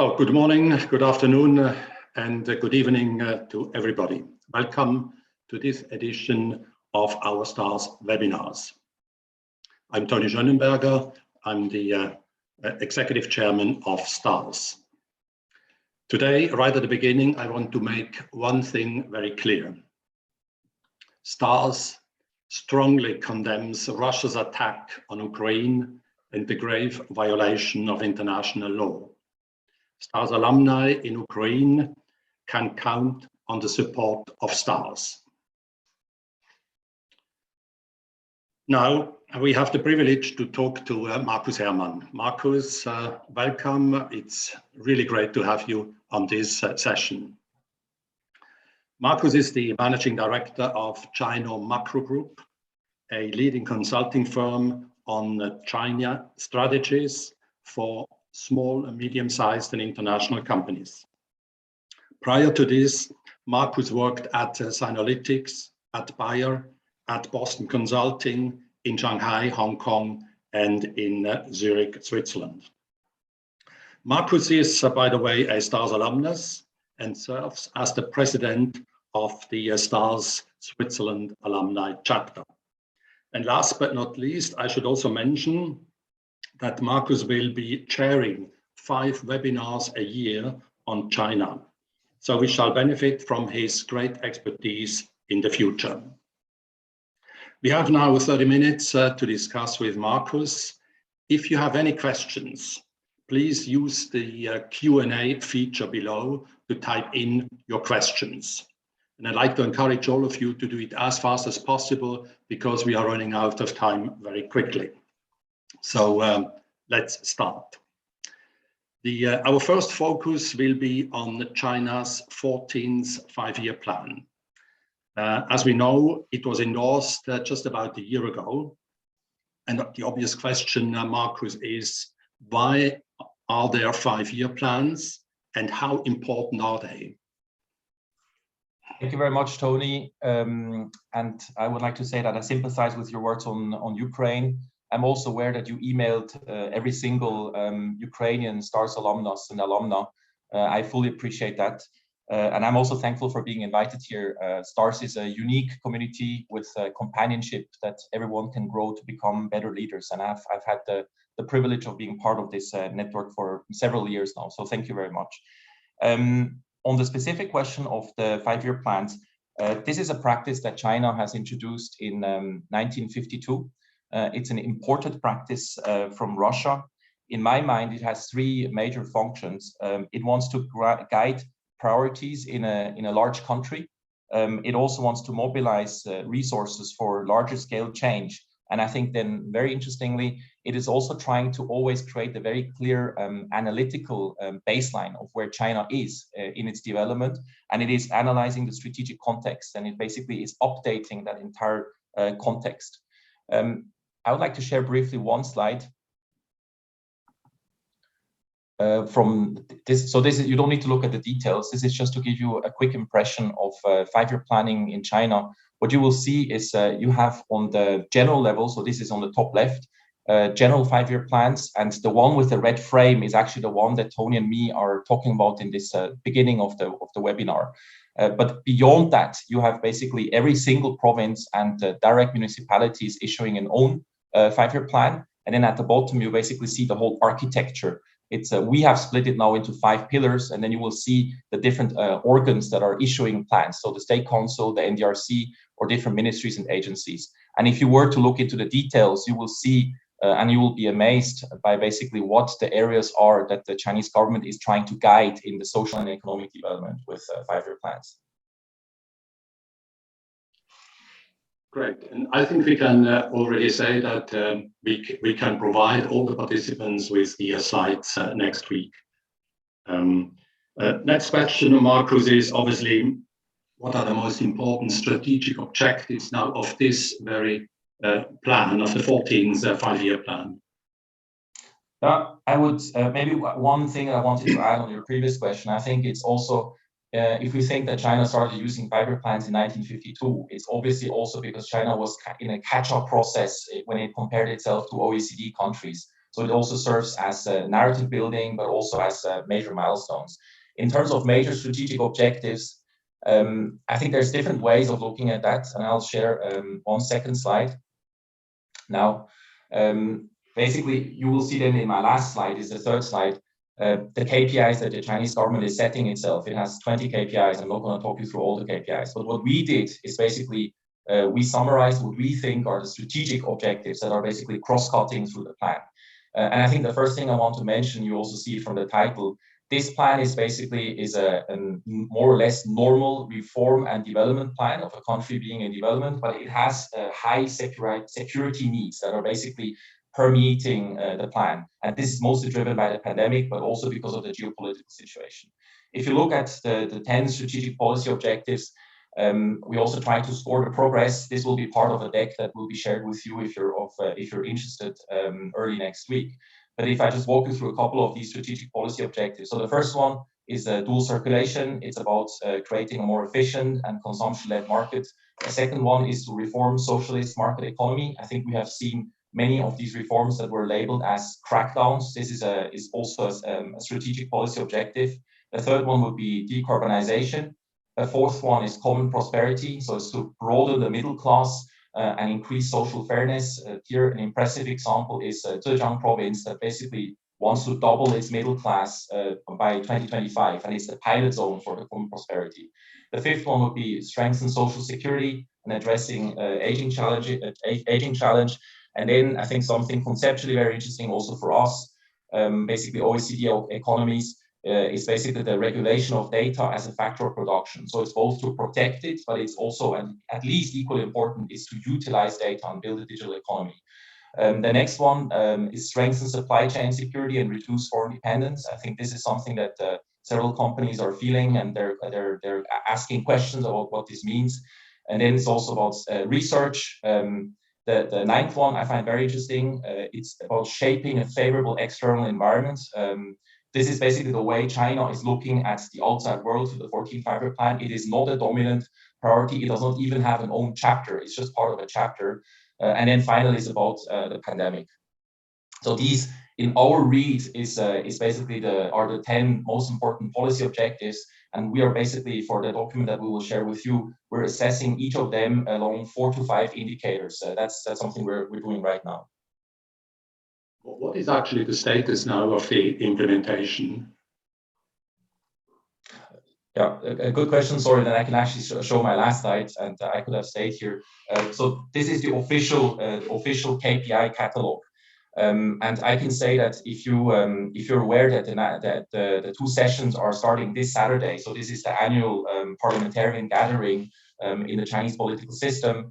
So good morning, good afternoon, and good evening to everybody. Welcome to this edition of our STARS webinars. I'm Tony Schönenberger. I'm the Executive Chairman of STARS. Today, right at the beginning, I want to make one thing very clear. STARS strongly condemns Russia's attack on Ukraine and the grave violation of international law. STARS alumni in Ukraine can count on the support of STARS. Now, we have the privilege to talk to Markus HERRMANN. Markus, welcome. It's really great to have you on this session. Markus is the Managing Director of China Macro Group, a leading consulting firm on China strategies for small and medium-sized and international companies. Prior to this, Markus worked at Synalytics, at Bayer, at Boston Consulting, in Shanghai, Hong Kong, and in Zurich, Switzerland. Markus is, by the way, a STARS alumnus and serves as the president of the STARS Switzerland Alumni Chapter. And last but not least, I should also mention that Markus will be chairing 5 webinars a year on China. So we shall benefit from his great expertise in the future. We have now 30 minutes to discuss with Markus. If you have any questions, please use the Q&A feature below to type in your questions. And I'd like to encourage all of you to do it as fast as possible because we are running out of time very quickly. So let's start. Our first focus will be on China's 14th five-year plan. As we know, it was endorsed just about a year ago. And the obvious question, Markus, is why are there 5-year plans and how important are they? Thank you very much, Tony. And I would like to say that I sympathize with your words on Ukraine. I'm also aware that you emailed every single Ukrainian STARS alumnus and alumna. I fully appreciate that. And I'm also thankful for being invited here. STARS is a unique community with companionship that everyone can grow to become better leaders. And I've had the privilege of being part of this network for several years now. So thank you very much. On the specific question of the 5-year plans, this is a practice that China has introduced in 1952. It's an imported practice from Russia. In my mind, it has 3 major functions. It wants to guide priorities in a large country. It also wants to mobilize resources for larger scale change. And I think then very interestingly, it is also trying to always create a very clear analytical baseline of where China is in its development. And it is analyzing the strategic context, and it basically is updating that entire context. I would like to share briefly one slide from this. So this is, you don't need to look at the details. This is just to give you a quick impression of 5-year planning in China. What you will see is you have on the general level, so this is on the top left, general 5-year plans, and the one with the red frame is actually the one that Tony and me are talking about in this beginning of the webinar. But beyond that, you have basically every single province and direct municipalities issuing an own 5-year plan. And then at the bottom, you basically see the whole architecture. It's we have split it now into 5 pillars, and then you will see the different organs that are issuing plans. So the State Council, the NDRC, or different ministries and agencies. And if you were to look into the details, you will see and you will be amazed by basically what the areas are that the Chinese government is trying to guide in the social and economic development with 5-year plans. Great, and I think we can already say that we can provide all the participants with the slides next week. Next question, Markus, is obviously what are the most important strategic objectives now of this very plan, of the 14th 5-year plan? I would maybe one thing I wanted to add on your previous question. I think it's also if we think that China started using 5-year plans in 1952, it's obviously also because China was in a catch-up process when it compared itself to OECD countries. So it also serves as narrative building, but also as major milestones. In terms of major strategic objectives, I think there's different ways of looking at that, and I'll share one second slide. Now, basically, you will see then in my last slide, is the third slide, the KPIs that the Chinese government is setting itself. It has 20 KPIs. I'm not going to talk you through all the KPIs, but what we did is basically we summarized what we think are the strategic objectives that are basically cross-cutting through the plan. And I think the first thing I want to mention, you also see from the title, this plan is basically a more or less normal reform and development plan of a country being in development, but it has high security needs that are basically permeating the plan. And this is mostly driven by the pandemic, but also because of the geopolitical situation. If you look at the 10 strategic policy objectives, we also try to score the progress. This will be part of a deck that will be shared with you if you're interested early next week. But if I just walk you through a couple of these strategic policy objectives. So the first one is dual circulation. It's about creating a more efficient and consumption-led market. The second one is to reform socialist market economy. I think we have seen many of these reforms that were labeled as crackdowns. This is also a strategic policy objective. The third one would be decarbonization. The fourth one is common prosperity. So it's to broaden the middle class and increase social fairness. Here, an impressive example is Zhejiang province that basically wants to double its middle class by 2025, and it's the pilot zone for the common prosperity. The fifth one would be strengthen social security and addressing aging challenge. And then I think something conceptually very interesting also for us, basically OECD economies, is basically the regulation of data as a factor of production. So it's both to protect it, but it's also, and at least equally important, is to utilize data and build a digital economy. The next one is strengthen supply chain security and reduce foreign dependence. I think this is something that several companies are feeling, and they're asking questions about what this means. And then it's also about research. The ninth one I find very interesting. It's about shaping a favorable external environment. This is basically the way China is looking at the outside world through the 14th Five-Year Plan. It is not a dominant priority. It does not even have an own chapter. It's just part of a chapter. And then finally, it's about the pandemic. So these, in our read, is basically are the 10 most important policy objectives. And we are basically, for the document that we will share with you, we're assessing each of them along 4 to 5 indicators. That's something we're doing right now. What is actually the status now of the implementation? Yeah, a good question. Sorry, then I can actually show my last slide, and I could have stayed here. So this is the official KPI catalog, and I can say that if you're aware that the 2 sessions are starting this Saturday, so this is the annual parliamentarian gathering in the Chinese political system.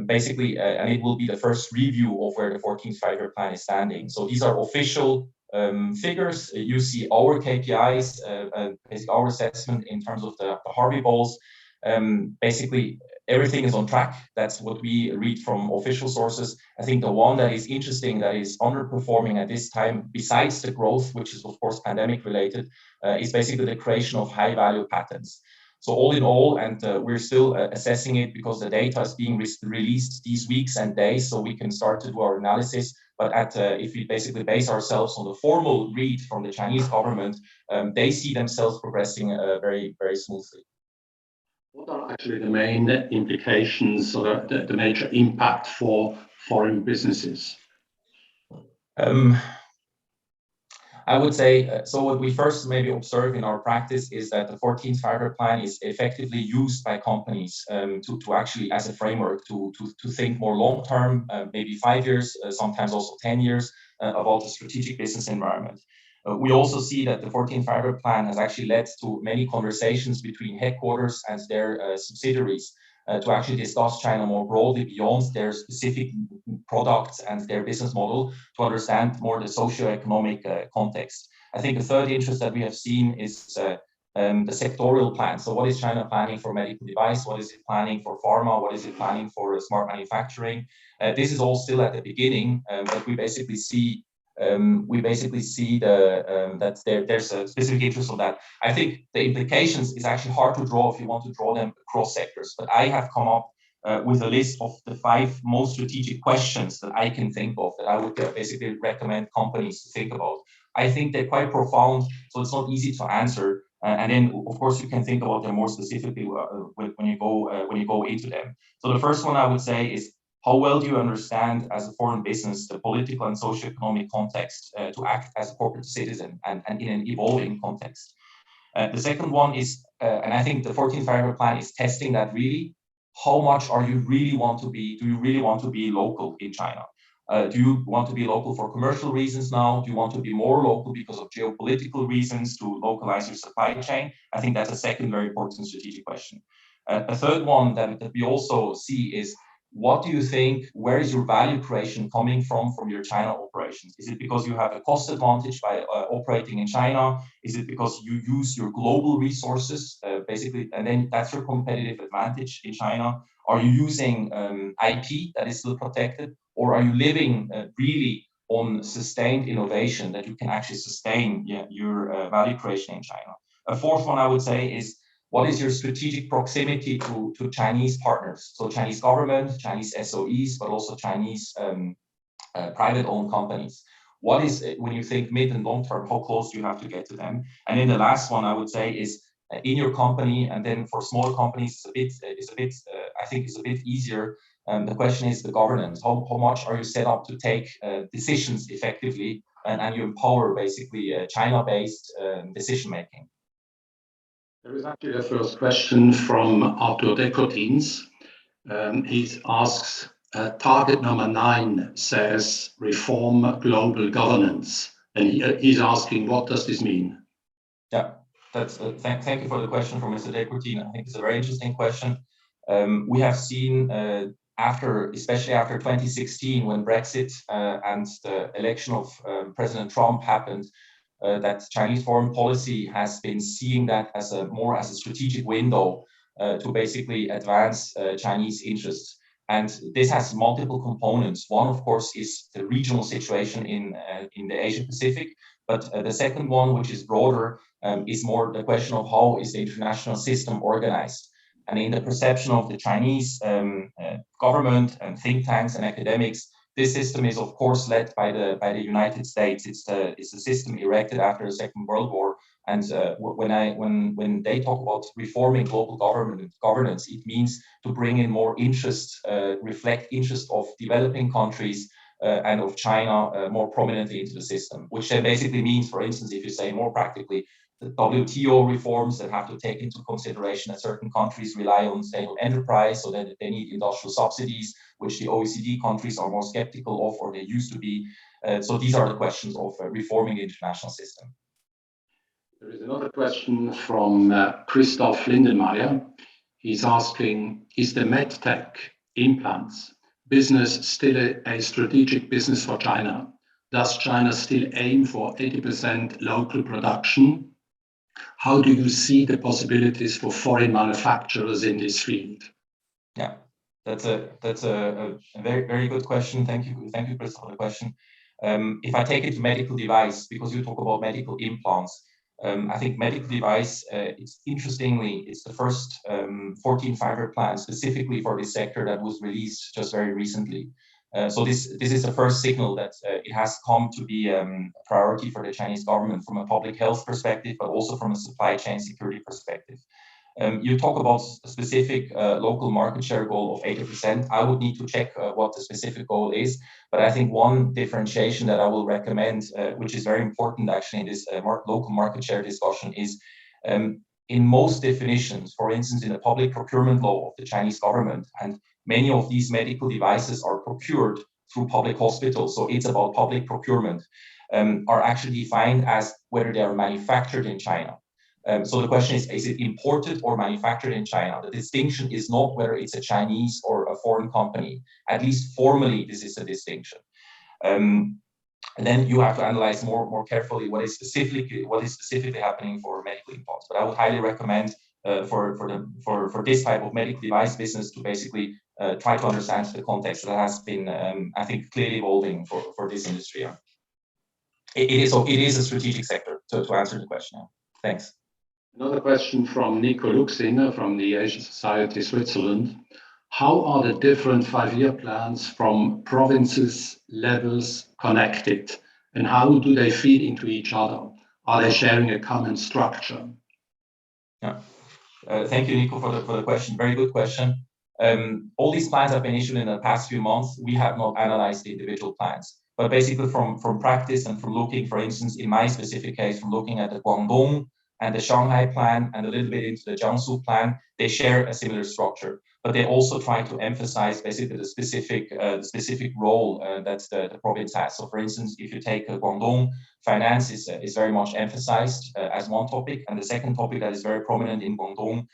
Basically, and it will be the first review of where the 14th Five-Year Plan is standing. So these are official figures. You see our KPIs, basically our assessment in terms of the Harvey balls. Basically, everything is on track. That's what we read from official sources. I think the one that is interesting, that is underperforming at this time, besides the growth, which is of course pandemic related, is basically the creation of high value patents. So all in all, and we're still assessing it because the data is being released these weeks and days, so we can start to do our analysis. But if we basically base ourselves on the formal read from the Chinese government, they see themselves progressing very, very smoothly. What are actually the main implications or the major impact for foreign businesses? I would say, so what we first maybe observe in our practice is that the 14th Five-Year Plan is effectively used by companies to actually, as a framework, to think more long-term, maybe 5 years, sometimes also 10 years, about the strategic business environment. We also see that the 14th Five-Year Plan has actually led to many conversations between headquarters and their subsidiaries to actually discuss China more broadly beyond their specific products and their business model, to understand more the socio-economic context. I think the third interest that we have seen is the sectorial plan. So what is China planning for medical device? What is it planning for pharma? What is it planning for smart manufacturing? This is all still at the beginning, but we basically see that there's a specific interest on that. I think the implications is actually hard to draw if you want to draw them across sectors, but I have come up with a list of the 5 most strategic questions that I can think of that I would basically recommend companies to think about. I think they're quite profound, so it's not easy to answer. And then, of course, you can think about them more specifically when you go into them. So the first one I would say is, how well do you understand as a foreign business the political and socio-economic context to act as a corporate citizen and in an evolving context? The second one is, and I think the 14th Five-Year Plan is testing that really. How much do you really want to be local in China? Do you want to be local for commercial reasons now? Do you want to be more local because of geopolitical reasons to localize your supply chain? I think that's a second very important strategic question. A third one that we also see is, what do you think, where is your value creation coming from your China operations? Is it because you have a cost advantage by operating in China? Is it because you use your global resources, basically, and then that's your competitive advantage in China? Are you using IP that is still protected? Or are you living really on sustained innovation that you can actually sustain your value creation in China? A fourth one I would say is, what is your strategic proximity to Chinese partners? So Chinese government, Chinese SOEs, but also Chinese private-owned companies. What is, when you think mid and long term, how close do you have to get to them? And then the last one I would say is, in your company, and then for smaller companies, I think it's a bit easier. The question is the governance. How much are you set up to take decisions effectively, and you empower basically China-based decision making? There is actually a first question from Arthur Decotines. He asks, target number 9 says reform global governance. And he's asking, what does this mean? Yeah, that's thank you for the question from Mr. Decotine. I think it's a very interesting question. We have seen especially after 2016, when Brexit and the election of President Trump happened, that Chinese foreign policy has been seeing that as more as a strategic window to basically advance Chinese interests. And this has multiple components. One, of course, is the regional situation in the Asia Pacific. But the second one, which is broader, is more the question of how is the international system organized. And in the perception of the Chinese government and think tanks and academics, this system is, of course, led by the United States. It's a system erected after the Second World War. And when they talk about reforming global governance, it means to bring in more interest, reflect interest of developing countries and of China more prominently into the system, which then basically means, for instance, if you say more practically, the WTO reforms that have to take into consideration that certain countries rely on stable enterprise, so that they need industrial subsidies, which the OECD countries are more skeptical of, or they used to be. So these are the questions of reforming the international system. There is another question from Christoph Lindenmayer. He's asking, is the medtech implants business still a strategic business for China? Does China still aim for 80% local production? How do you see the possibilities for foreign manufacturers in this field? Yeah, that's a very, very good question. Thank you, Chris, for the question. If I take it to medical device, because you talk about medical implants, I think medical device, it's the first 14th Five-Year Plan specifically for this sector that was released just very recently. So this is the first signal that it has come to be a priority for the Chinese government from a public health perspective, but also from a supply chain security perspective. You talk about a specific local market share goal of 80%. I would need to check what the specific goal is, but I think one differentiation that I will recommend, which is very important actually in this local market share discussion, is in most definitions, for instance, in the public procurement law of the Chinese government, and many of these medical devices are procured through public hospitals, so it's about public procurement, are actually defined as whether they are manufactured in China. So the question is it imported or manufactured in China? The distinction is not whether it's a Chinese or a foreign company. At least formally, this is a distinction. And then you have to analyze more carefully what is specifically happening for medical implants. But I would highly recommend for this type of medical device business to basically try to understand the context that has been, I think, clearly evolving for this industry. It is a strategic sector, to answer the question. Thanks. Another question from Nico Luxin from the Asian Society Switzerland. How are the different 5-year plans from provinces, levels connected? And how do they feed into each other? Are they sharing a common structure? Yeah. Thank you, Nico, for the question. Very good question. All these plans have been issued in the past few months. We have not analyzed the individual plans, but basically from practice and from looking, for instance, in my specific case, from looking at the Guangdong and the Shanghai plan and a little bit into the Jiangsu plan, they share a similar structure, but they also try to emphasize basically the specific role that the province has. So for instance, if you take Guangdong, finance is very much emphasized as one topic. And the second topic that is very prominent in Guangdong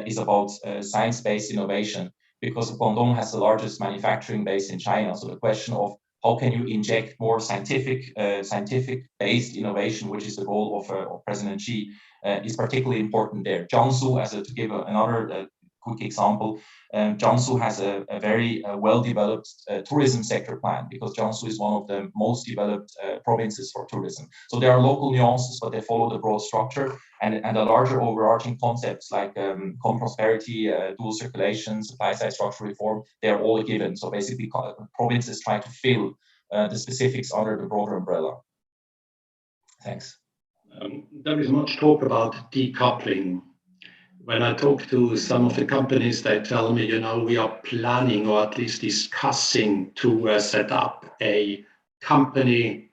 is about science-based innovation, because Guangdong has the largest manufacturing base in China. So the question of how can you inject more scientific-based innovation, which is the goal of President Xi, is particularly important there. Jiangsu, to give another quick example, Jiangsu has a very well-developed tourism sector plan, because Jiangsu is one of the most developed provinces for tourism. So there are local nuances, but they follow the broad structure, and the larger overarching concepts like common prosperity, dual circulation, supply-side structural reform, they are all given. So basically, provinces try to fill the specifics under the broader umbrella. Thanks. There is much talk about decoupling. When I talk to some of the companies, they tell me, we are planning, or at least discussing, to set up a company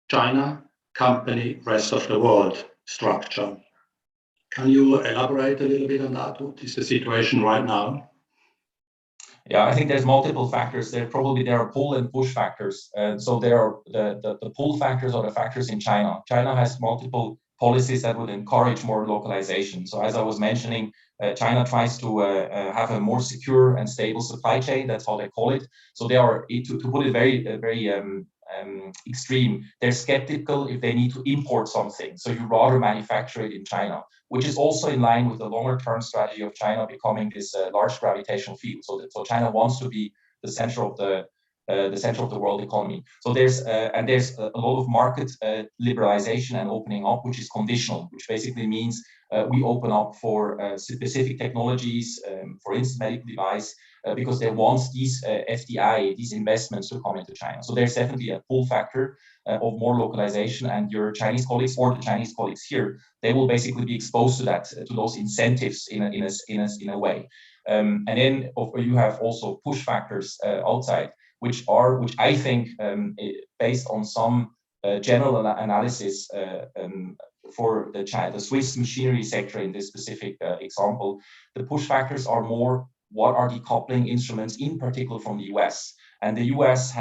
China, company rest of the world structure. Can you elaborate a little bit on that? What is the situation right now? Yeah, I think there's multiple factors. There are pull and push factors. So there are the pull factors are the factors in China. China has multiple policies that would encourage more localization. So as I was mentioning, China tries to have a more secure and stable supply chain. That's how they call it. So they are, to put it very extreme, they're skeptical if they need to import something. So you rather manufacture it in China, which is also in line with the longer-term strategy of China becoming this large gravitational field. So China wants to be the center of the world economy. So there's a lot of market liberalization and opening up, which is conditional, which basically means we open up for specific technologies, for instance, medical device, because they want these FDI, these investments to come into China. So there's definitely a pull factor of more localization, and your Chinese colleagues or the Chinese colleagues here, they will basically be exposed to that, to those incentives in a way. And then you have also push factors outside, which I think, based on some general analysis for the Swiss machinery sector in this specific example, the push factors are more what are decoupling instruments, in particular from the US. And the US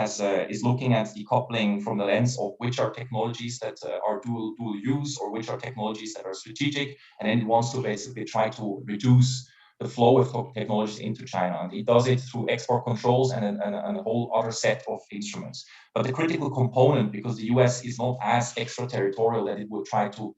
is looking at decoupling from the lens of which are technologies that are dual use, or which are technologies that are strategic, and then it wants to basically try to reduce the flow of technologies into China. And it does it through export controls and a whole other set of instruments. But the critical component, because the US is not as extraterritorial that it would try to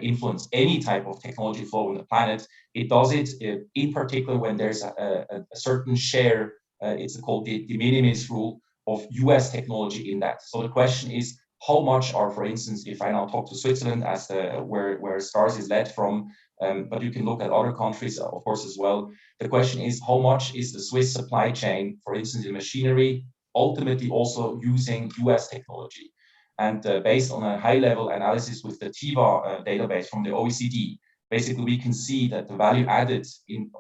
influence any type of technology flow on the planet, it does it in particular when there's a certain share, it's called the de minimis rule, of US technology in that. So the question is, how much are, for instance, if I now talk to Switzerland as where STARS is led from, but you can look at other countries, of course, as well. The question is, how much is the Swiss supply chain, for instance, in machinery, ultimately also using US technology? And based on a high-level analysis with the TIVA database from the OECD, basically we can see that the value added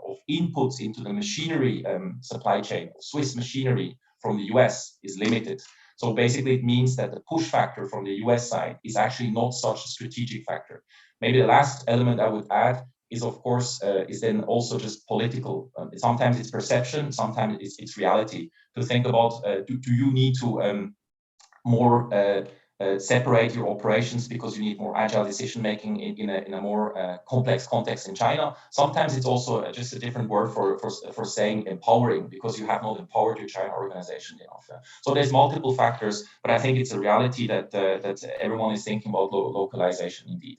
of inputs into the machinery supply chain, Swiss machinery from the US, is limited. So basically it means that the push factor from the US side is actually not such a strategic factor. Maybe the last element I would add is, of course, is then also just political. Sometimes it's perception, sometimes it's reality. To think about, do you need to more separate your operations because you need more agile decision making in a more complex context in China? Sometimes it's also just a different word for saying empowering, because you have not empowered your China organization enough. So there's multiple factors, but I think it's a reality that everyone is thinking about localization indeed.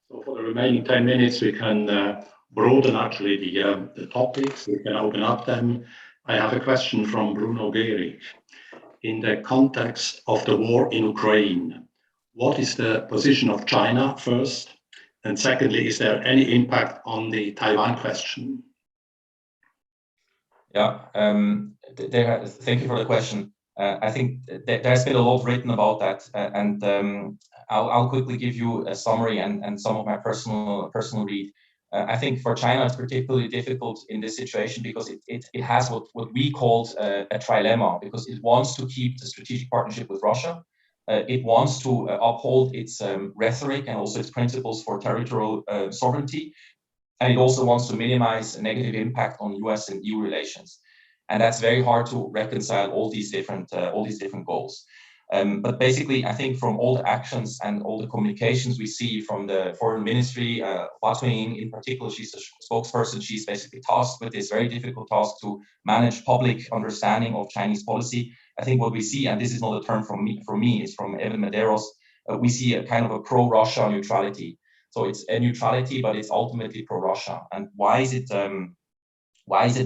So for the remaining 10 minutes, we can broaden actually the topics. We can open up them. I have a question from Bruno Gehrig. In the context of the war in Ukraine, what is the position of China first? And secondly, is there any impact on the Taiwan question? Yeah, thank you for the question. I think there's been a lot written about that, and I'll quickly give you a summary and some of my personal read. I think for China, it's particularly difficult in this situation because it has what we called a trilemma, because it wants to keep the strategic partnership with Russia. It wants to uphold its rhetoric and also its principles for territorial sovereignty. And it also wants to minimize a negative impact on US and EU relations. And that's very hard to reconcile all these different goals. But basically, I think from all the actions and all the communications we see from the foreign ministry, Hua Chunying in particular, she's a spokesperson, she's basically tasked with this very difficult task to manage public understanding of Chinese policy. I think what we see, and this is not a term from me, it's from Evan Medeiros, we see a kind of a pro-Russia neutrality. So it's a neutrality, but it's ultimately pro-Russia. And why is it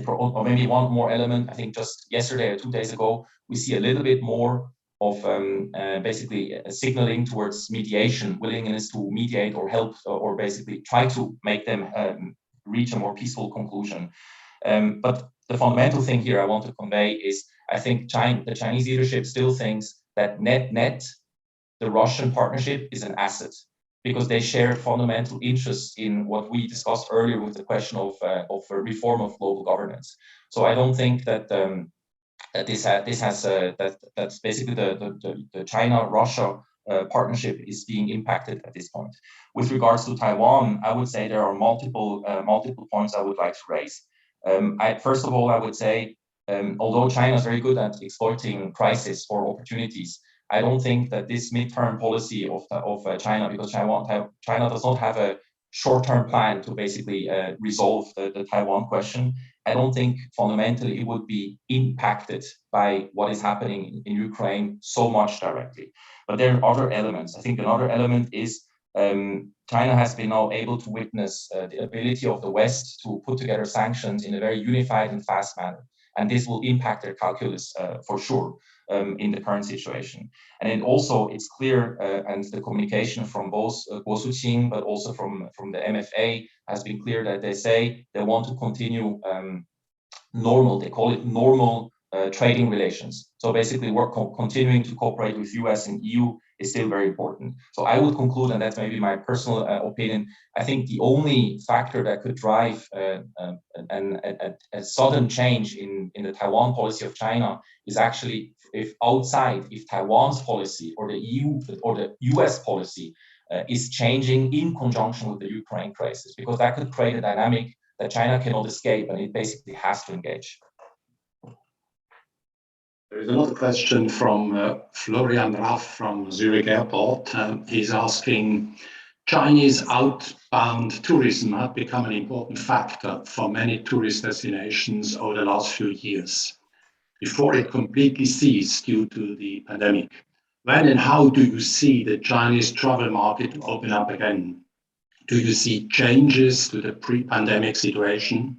pro? Or maybe one more element. I think just yesterday or 2 days ago, we see a little bit more of basically signaling towards mediation, willingness to mediate or help, or basically try to make them reach a more peaceful conclusion. But the fundamental thing here I want to convey is I think the Chinese leadership still thinks that net, the Russian partnership is an asset, because they share fundamental interests in what we discussed earlier with the question of reform of global governance. So I don't think that that's basically the China-Russia partnership is being impacted at this point. With regards to Taiwan, I would say there are multiple points I would like to raise. First of all, I would say, although China is very good at exploiting crisis for opportunities, I don't think that this midterm policy of China, because China does not have a short-term plan to basically resolve the Taiwan question. I don't think fundamentally it would be impacted by what is happening in Ukraine so much directly. But there are other elements. I think another element is China has been now able to witness the ability of the West to put together sanctions in a very unified and fast manner. And this will impact their calculus for sure in the current situation. And then also it's clear, and the communication from both Guo Suqing, but also from the MFA has been clear that they say they want to continue normal, they call it normal trading relations. So basically continuing to cooperate with US and EU is still very important. So I would conclude, and that's maybe my personal opinion, I think the only factor that could drive a sudden change in the Taiwan policy of China is actually if Taiwan's policy or the EU or the US policy is changing in conjunction with the Ukraine crisis, because that could create a dynamic that China cannot escape, and it basically has to engage. There is another question from Florian Raff from Zurich Airport. He's asking, Chinese outbound tourism had become an important factor for many tourist destinations over the last few years, before it completely ceased due to the pandemic. When and how do you see the Chinese travel market open up again? Do you see changes to the pre-pandemic situation?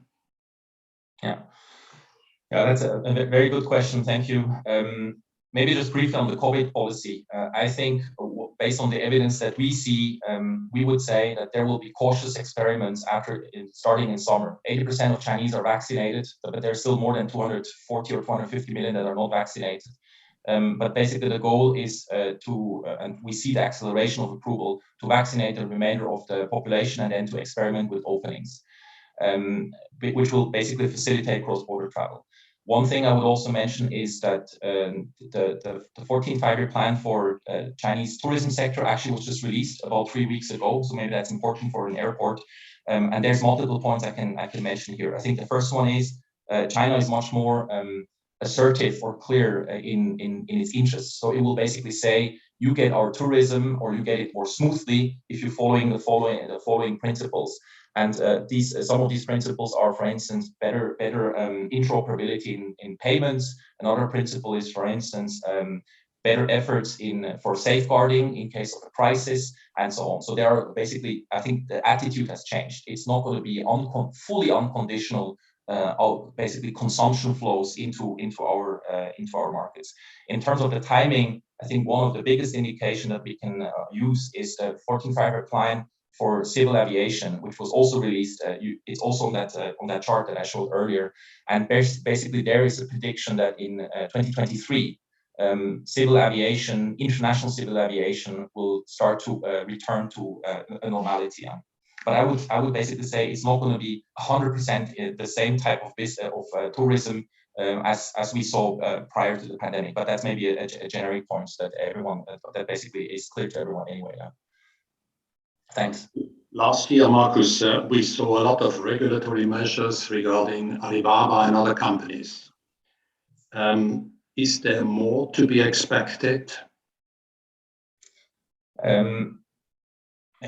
Yeah, that's a very good question. Thank you. Maybe just briefly on the COVID policy. I think based on the evidence that we see, we would say that there will be cautious experiments starting in summer. 80% of Chinese are vaccinated, but there's still more than 240 or 250 million that are not vaccinated. But basically the goal is and we see the acceleration of approval, to vaccinate the remainder of the population and then to experiment with openings, which will basically facilitate cross-border travel. One thing I would also mention is that the 14th five-year plan for Chinese tourism sector actually was just released about 3 weeks ago. So maybe that's important for an airport. And there's multiple points I can mention here. I think the first one is China is much more assertive or clear in its interests. So it will basically say, you get our tourism, or you get it more smoothly if you're following the following principles. And some of these principles are, for instance, better interoperability in payments. Another principle is, for instance, better efforts for safeguarding in case of a crisis, and so on. So there are basically, I think the attitude has changed. It's not going to be fully unconditional, basically consumption flows into our markets. In terms of the timing, I think one of the biggest indication that we can use is the 14th five-year plan for civil aviation, which was also released. It's also on that chart that I showed earlier. And basically, there is a prediction that in 2023, civil aviation, international civil aviation, will start to return to a normality. But I would basically say it's not going to be 100% the same type of tourism as we saw prior to the pandemic. But that's maybe a generic point that that basically is clear to everyone anyway. Thanks. Last year, Markus, we saw a lot of regulatory measures regarding Alibaba and other companies. Is there more to be expected?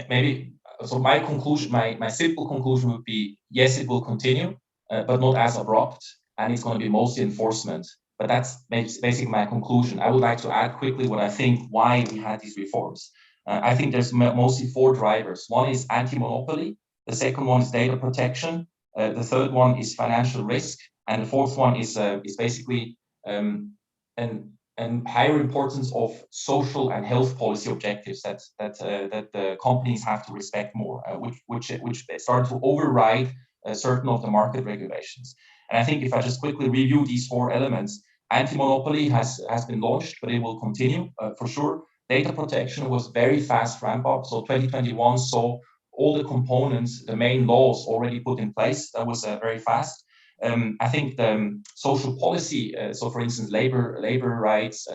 Maybe. So my conclusion, my simple conclusion would be, yes, it will continue, but not as abrupt, and it's going to be mostly enforcement. But that's basically my conclusion. I would like to add quickly what I think why we had these reforms. I think there's mostly 4 drivers. One is anti-monopoly. The second one is data protection. The third one is financial risk, and the fourth one is basically and higher importance of social and health policy objectives that the companies have to respect more, which start to override certain of the market regulations. And I think if I just quickly review these 4 elements, anti-monopoly has been launched, but it will continue for sure. Data protection was very fast ramp up. So 2021 saw all the components, the main laws already put in place. That was very fast. I think the social policy, so for instance, labor rights,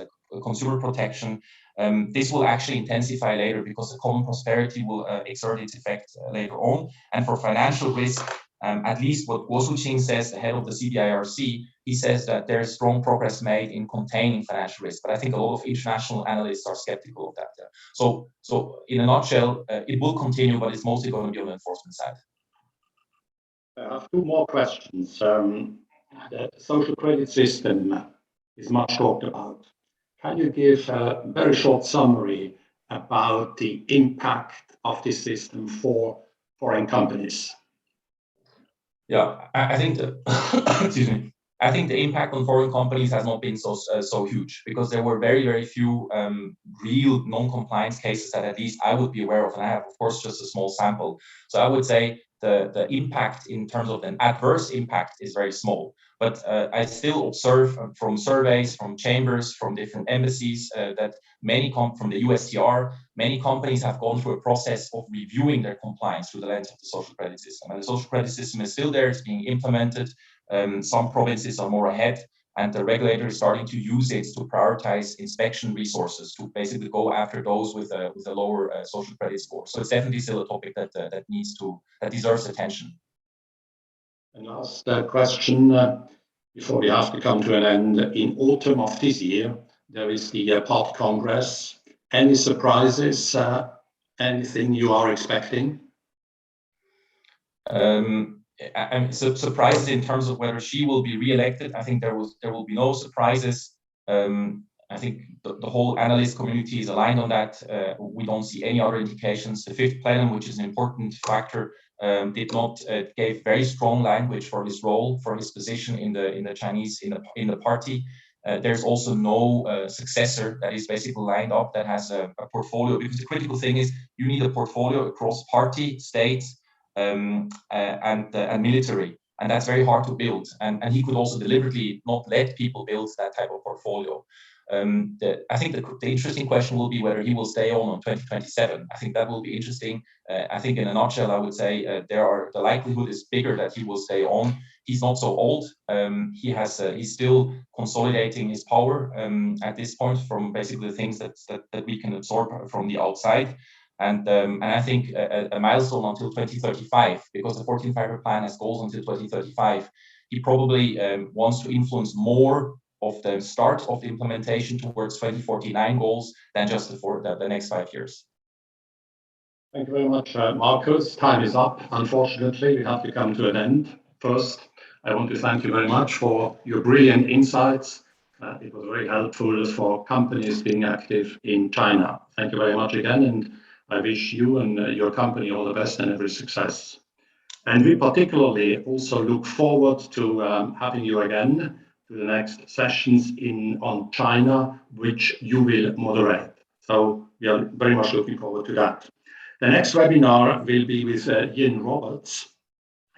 consumer protection, this will actually intensify later because the common prosperity will exert its effect later on. And for financial risk, at least what Guo Suqing says, the head of the CBIRC, he says that there's strong progress made in containing financial risk. But I think a lot of international analysts are skeptical of that. So in a nutshell, it will continue, but it's mostly going to be on the enforcement side. I have 2 more questions. The social credit system is much talked about. Can you give a very short summary about the impact of this system for foreign companies? Yeah, I think excuse me. I think the impact on foreign companies has not been so huge because there were very few real non-compliance cases that at least I would be aware of, and I have, of course, just a small sample. So I would say the impact in terms of an adverse impact is very small. But I still observe from surveys, from chambers, from different embassies that many from the USTR, many companies have gone through a process of reviewing their compliance through the lens of the social credit system. And the social credit system is still there, it's being implemented. Some provinces are more ahead, and the regulator is starting to use it to prioritize inspection resources to basically go after those with a lower social credit score. So it's definitely still a topic that deserves attention. And last question before we have to come to an end. In autumn of this year, there is the PART Congress. Any surprises? Anything you are expecting? I'm surprised in terms of whether she will be re-elected. I think there will be no surprises. I think the whole analyst community is aligned on that. We don't see any other indications. The 5th plenum, which is an important factor, did not gave very strong language for his role, for his position in the Chinese in the party. There's also no successor that is basically lined up that has a portfolio, because the critical thing is you need a portfolio across party, states, and military, and that's very hard to build. And he could also deliberately not let people build that type of portfolio. I think the interesting question will be whether he will stay on 2027. I think that will be interesting. I think in a nutshell, I would say the likelihood is bigger that he will stay on. He's not so old. He's still consolidating his power at this point from basically the things that we can absorb from the outside. And I think a milestone until 2035, because the 14th Five-Year Plan has goals until 2035. He probably wants to influence more of the start of the implementation towards 2049 goals than just the next 5 years. Thank you very much, Markus. Time is up. Unfortunately, we have to come to an end. First, I want to thank you very much for your brilliant insights. It was very helpful for companies being active in China. Thank you very much again, and I wish you and your company all the best and every success. And we particularly also look forward to having you again to the next sessions on China, which you will moderate. So we are very much looking forward to that. The next webinar will be with Yin Roberts.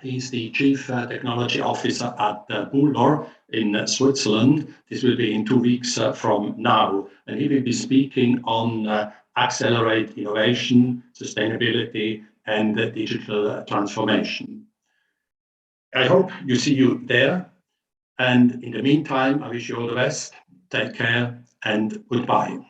He's the Chief Technology Officer at Buller in Switzerland. This will be in 2 weeks from now, and he will be speaking on accelerate innovation, sustainability, and digital transformation. I hope you see you there, and in the meantime, I wish you all the best. Take care and goodbye.